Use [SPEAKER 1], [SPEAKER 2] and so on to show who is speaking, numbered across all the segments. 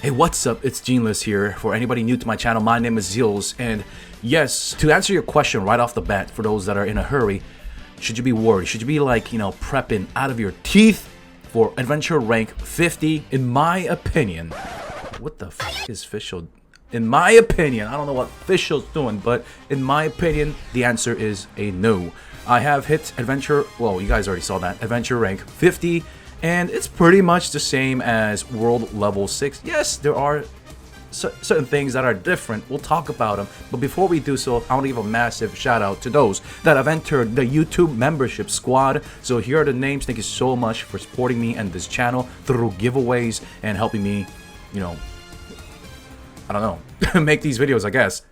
[SPEAKER 1] Hey, what's up? It's Geneless here. For anybody new to my channel, my name is Zills, and yes, to answer your question right off the bat, for those that are in a hurry, should you be worried? Should you be like, prepping out of your teeth for adventure rank 50? In my opinion, what the f is Fischl? In my opinion, I don't know what Fischl's doing, but in my opinion, the answer is a no. I have hit adventure, well, you guys already saw that, adventure rank 50. And it's pretty much the same as world level 6. Yes, there are certain things that are different. We'll talk about them. But before we do so, I want to give a massive shout out to those that have entered the YouTube membership squad. So here are the names. Thank you so much for supporting me and this channel through giveaways and helping me, I don't know, make these videos, I guess.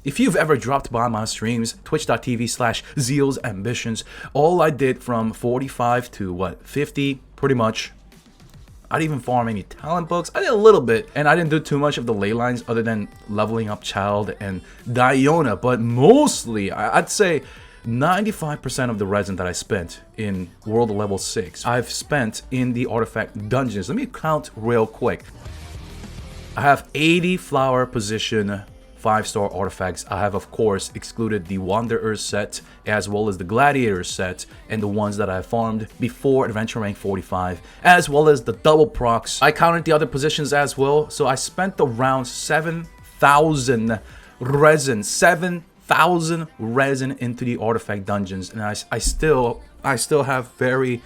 [SPEAKER 1] If you've ever dropped by my streams, twitch.tv/ZealsAmbitions, all I did from 45 to 50, pretty much. I didn't even farm any talent books. I did a little bit, and I didn't do too much of the ley lines other than leveling up Child and Diona, but mostly, I'd say 95% of the resin that I spent in world level 6, I've spent in the artifact dungeons. Let me count real quick. I have 80 flower position 5-star artifacts. I have, of course, excluded the Wanderer set as well as the Gladiator set and the ones that I farmed before adventure rank 45, as well as the double procs. I counted the other positions as well, so I spent around 7,000 resin, 7,000 resin into the artifact dungeons, and I still have very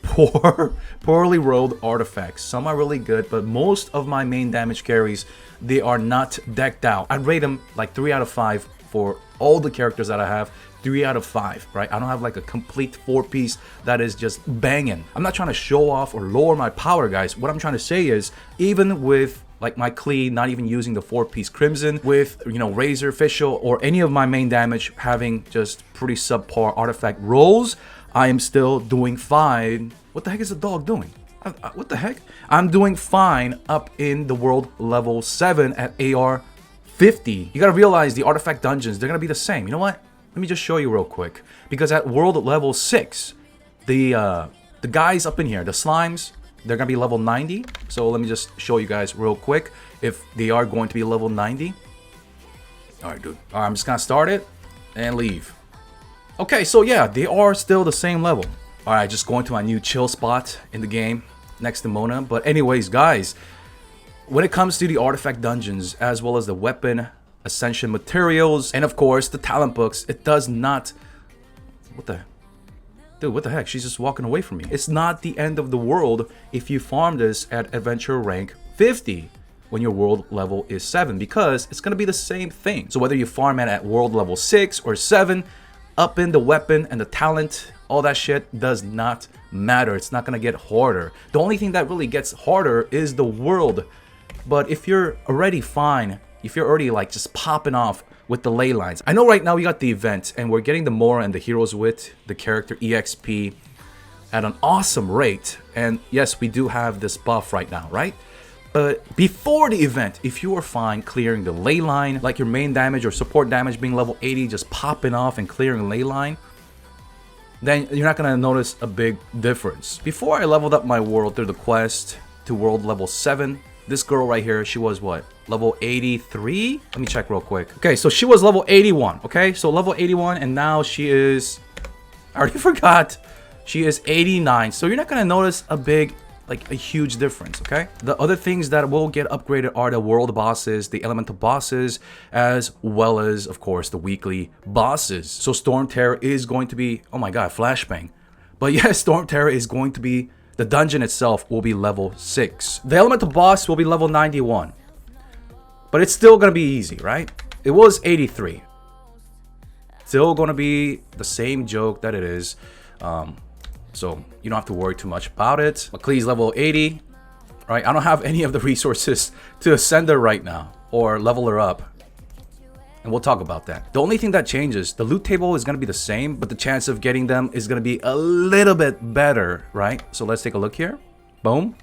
[SPEAKER 1] poorly rolled artifacts. Some are really good, but most of my main damage carries, they are not decked out. I'd rate them like 3 out of 5 for all the characters that I have. 3 out of 5, right? I don't have like a complete 4-piece that is just banging. I'm not trying to show off or lower my power, guys. What I'm trying to say is, even with like my Klee not even using the 4-piece Crimson, with Razor, Fischl, or any of my main damage having just pretty subpar artifact rolls, I am still doing fine. What the heck is the dog doing? What the heck? I'm doing fine up in the world level 7 at AR 50. You gotta realize the artifact dungeons, they're gonna be the same. You know what? Let me just show you real quick. Because at world level 6, the guys up in here, the slimes, they're gonna be level 90. So let me just show you guys real quick if they are going to be level 90. Alright, dude. Alright, I'm just gonna start it and leave. Okay, so yeah, they are still the same level. Alright, just going to my new chill spot in the game next to Mona. But anyways, guys, when it comes to the artifact dungeons, as well as the weapon, Ascension materials, and of course the talent books, it does not... Dude, what the heck? She's just walking away from me. It's not the end of the world if you farm this at adventure rank 50 when your world level is 7, because it's going to be the same thing. So whether you farm it at world level 6 or 7, up in the weapon and the talent, all that shit does not matter. It's not gonna get harder. The only thing that really gets harder is the world. But if you're already fine, if you're already like just popping off with the ley lines. I know right now we got the event and we're getting the Mora and the Heroes with the character EXP at an awesome rate. And yes, we do have this buff right now, right? But before the event, if you are fine clearing the ley line, like your main damage or support damage being level 80, just popping off and clearing ley line, then you're not gonna notice a big difference. Before I leveled up my world through the quest to world level 7, this girl right here, she was what? Level 83? Let me check real quick. Okay, so she was level 81, okay? So level 81, and now she is... I already forgot. She is 89, so you're not gonna notice a huge difference, okay? The other things that will get upgraded are the world bosses, the elemental bosses, as well as, of course, the weekly bosses. So Storm Terror is going to be, oh my god, flashbang. But yes, Storm Terror is going to be, the dungeon itself will be level 6. The elemental boss will be level 91. But it's still gonna be easy, right? It was 83. Still gonna be the same joke that it is. So you don't have to worry too much about it. McClee's level 80, right? I don't have any of the resources to ascend her right now or level her up. And we'll talk about that. The only thing that changes, the loot table is going to be the same, but the chance of getting them is going to be a little bit better, right? So let's take a look here. Boom.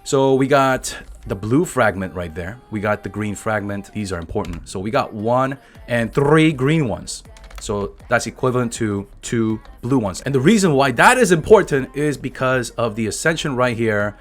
[SPEAKER 1] So we got the blue fragment right there. We got the green fragment. These are important. So we got 1 and 3 green ones. So that's equivalent to 2 blue ones. And the reason why that is important is because of the Ascension right here.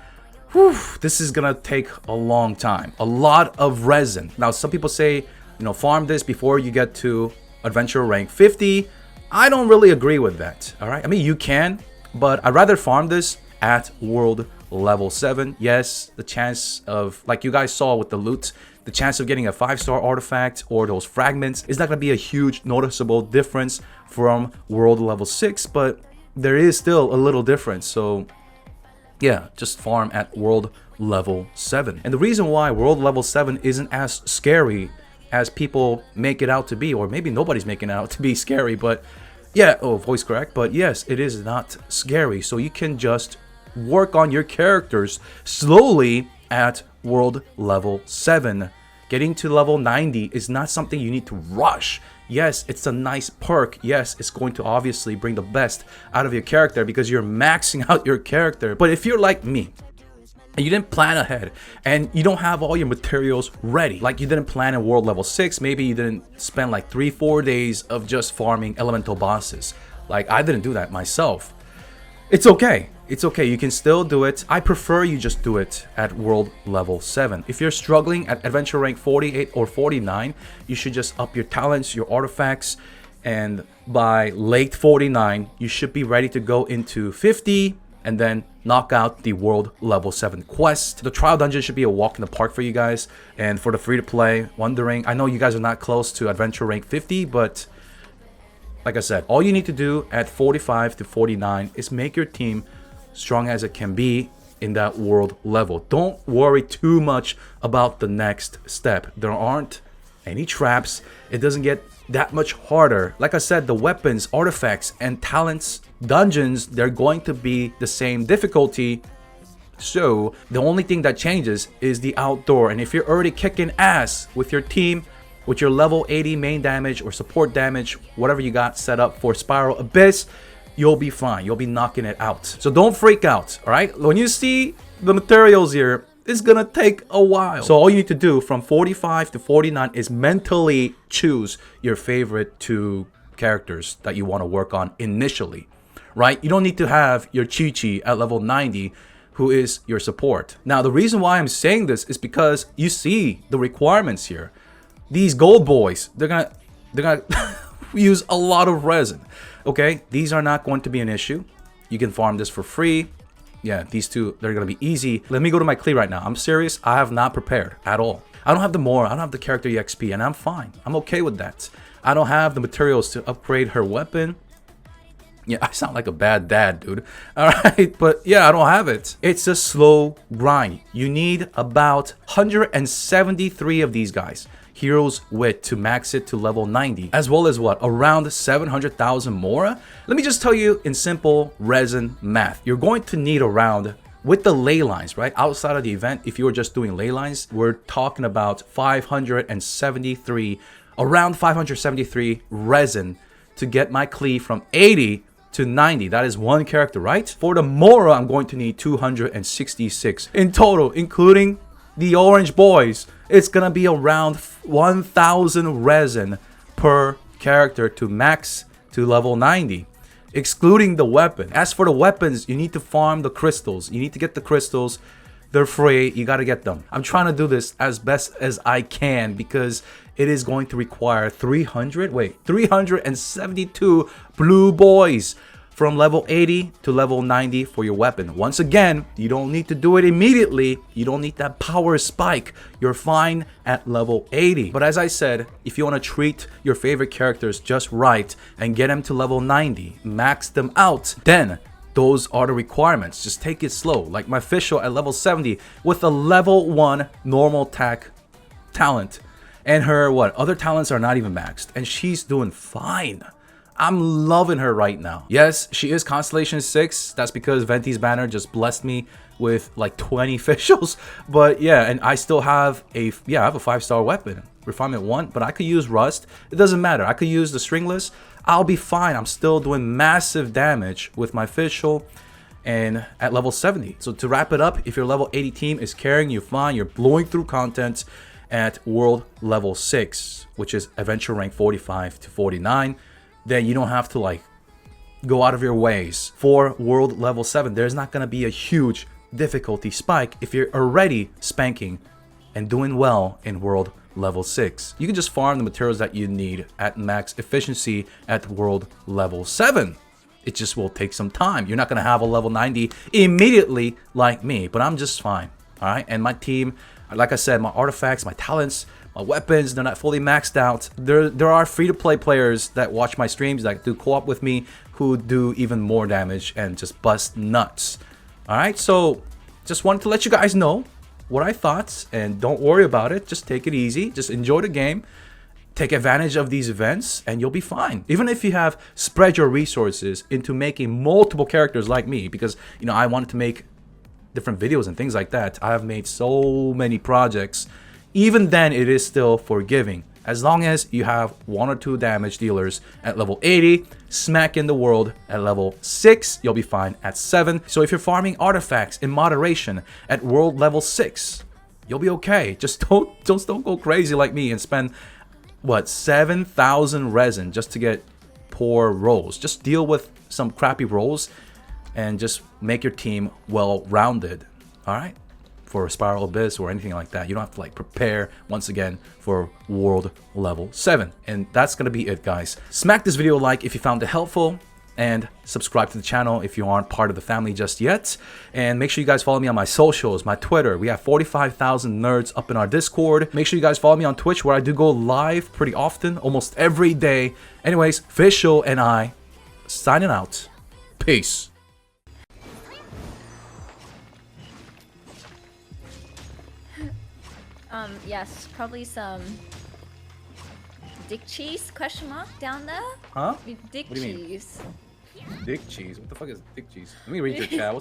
[SPEAKER 1] Whew, this is gonna take a long time. A lot of resin. Now, some people say, farm this before you get to adventure rank 50. I don't really agree with that. All right. I mean, you can, but I'd rather farm this at world level 7. Yes, the chance of, like you guys saw with the loot, the chance of getting a 5-star artifact or those fragments is not going to be a huge noticeable difference from world level 6, but there is still a little difference. So yeah, just farm at world level 7. And the reason why world level 7 isn't as scary as people make it out to be, or maybe nobody's making it out to be scary, but yeah, voice correct, but yes, it is not scary. So you can just work on your characters slowly at world level 7. Getting to level 90 is not something you need to rush. Yes, it's a nice perk. Yes, it's going to obviously bring the best out of your character because you're maxing out your character. But if you're like me, and you didn't plan ahead, and you don't have all your materials ready, like you didn't plan in world level 6, maybe you didn't spend like 3-4 days of just farming elemental bosses. Like I didn't do that myself. It's okay. It's okay. You can still do it. I prefer you just do it at world level 7. If you're struggling at adventure rank 48 or 49, you should just up your talents, your artifacts, and by late 49, you should be ready to go into 50 and then knock out the world level 7 quest. The trial dungeon should be a walk in the park for you guys. And for the free to play, wondering, I know you guys are not close to adventure rank 50, but like I said, all you need to do at 45 to 49 is make your team strong as it can be in that world level. Don't worry too much about the next step. There aren't any traps. It doesn't get that much harder. Like I said, the weapons, artifacts, and talents, dungeons, they're going to be the same difficulty. So the only thing that changes is the outdoor. And if you're already kicking ass with your team, with your level 80 main damage or support damage, whatever you got set up for Spiral Abyss, you'll be fine. You'll be knocking it out. So don't freak out, all right? When you see the materials here, it's gonna take a while. So all you need to do from 45 to 49 is mentally choose your favorite 2 characters that you want to work on initially, right? You don't need to have your Chi-Chi at level 90 who is your support. Now, the reason why I'm saying this is because you see the requirements here. These gold boys, they're gonna use a lot of resin. Okay, these are not going to be an issue. You can farm this for free. Yeah, these 2, they're gonna be easy. Let me go to my Klee right now. I'm serious. I have not prepared at all. I don't have the more. I don't have the character EXP, and I'm fine. I'm okay with that. I don't have the materials to upgrade her weapon. Yeah, I sound like a bad dad, dude. All right, but yeah, I don't have it. It's a slow grind. You need about 173 of these guys. Heroes Wit to max it to level 90, as well as what, around 700,000 more. Let me just tell you in simple resin math, you're going to need around, with the ley lines, right, outside of the event, if you were just doing ley lines, we're talking about 573, around 573 resin to get my Klee from 80 to 90. That is 1 character, right? For the Mora, I'm going to need 266 in total, including the orange boys. It's gonna be around 1,000 resin per character to max to level 90, excluding the weapon. As for the weapons, you need to farm the crystals. You need to get the crystals. They're free. You gotta get them. I'm trying to do this as best as I can because it is going to require 372 blue boys from level 80 to level 90 for your weapon. Once again, you don't need to do it immediately. You don't need that power spike. You're fine at level 80. But as I said, if you want to treat your favorite characters just right and get them to level 90, max them out, then those are the requirements. Just take it slow. Like my official at level 70 with a level 1 normal attack talent. And her, other talents are not even maxed. And she's doing fine. I'm loving her right now. Yes, she is Constellation 6. That's because Venti's banner just blessed me with like 20 officials. But yeah, and I still have I have a 5-star weapon. Refinement 1, but I could use Rust. It doesn't matter. I could use the Stringless. I'll be fine. I'm still doing massive damage with my official and at level 70. So to wrap it up, if your level 80 team is carrying you fine, you're blowing through content at world level 6, which is adventure rank 45 to 49, then you don't have to like go out of your ways. For world level 7, there's not going to be a huge difficulty spike if you're already spanking and doing well in world level 6. You can just farm the materials that you need at max efficiency at world level 7. It just will take some time. You're not going to have a level 90 immediately like me, but I'm just fine. All right, and my team, like I said, my artifacts, my talents, my weapons, they're not fully maxed out. There are free-to-play players that watch my streams that do co-op with me who do even more damage and just bust nuts. All right, so just wanted to let you guys know what I thought, and don't worry about it. Just take it easy. Just enjoy the game. Take advantage of these events and you'll be fine. Even if you have spread your resources into making multiple characters like me, because you know I wanted to make different videos and things like that. I have made so many projects. Even then, it is still forgiving. As long as you have 1 or 2 damage dealers at level 80, smack in the world at level 6, you'll be fine at 7. So if you're farming artifacts in moderation at world level 6, you'll be okay. Just don't go crazy like me and spend what 7,000 resin just to get poor rolls. Just deal with some crappy rolls and just make your team well-rounded. All right, for Spiral Abyss or anything like that, you don't have to like prepare once again for world level 7. And that's gonna be it, guys. Smack this video a like if you found it helpful, and subscribe to the channel if you aren't part of the family just yet. And make sure you guys follow me on my socials, my Twitter. We have 45,000 nerds up in our Discord. Make sure you guys follow me on Twitch, where I do go live pretty often, almost every day. Anyways, Fishel and I signing out. Peace.
[SPEAKER 2] Yes, probably some dick cheese, question mark, down there?
[SPEAKER 1] Huh?
[SPEAKER 2] Dick
[SPEAKER 1] What do you mean?
[SPEAKER 2] cheese.
[SPEAKER 1] Dick cheese? What the fuck is dick cheese? Let me read your chat.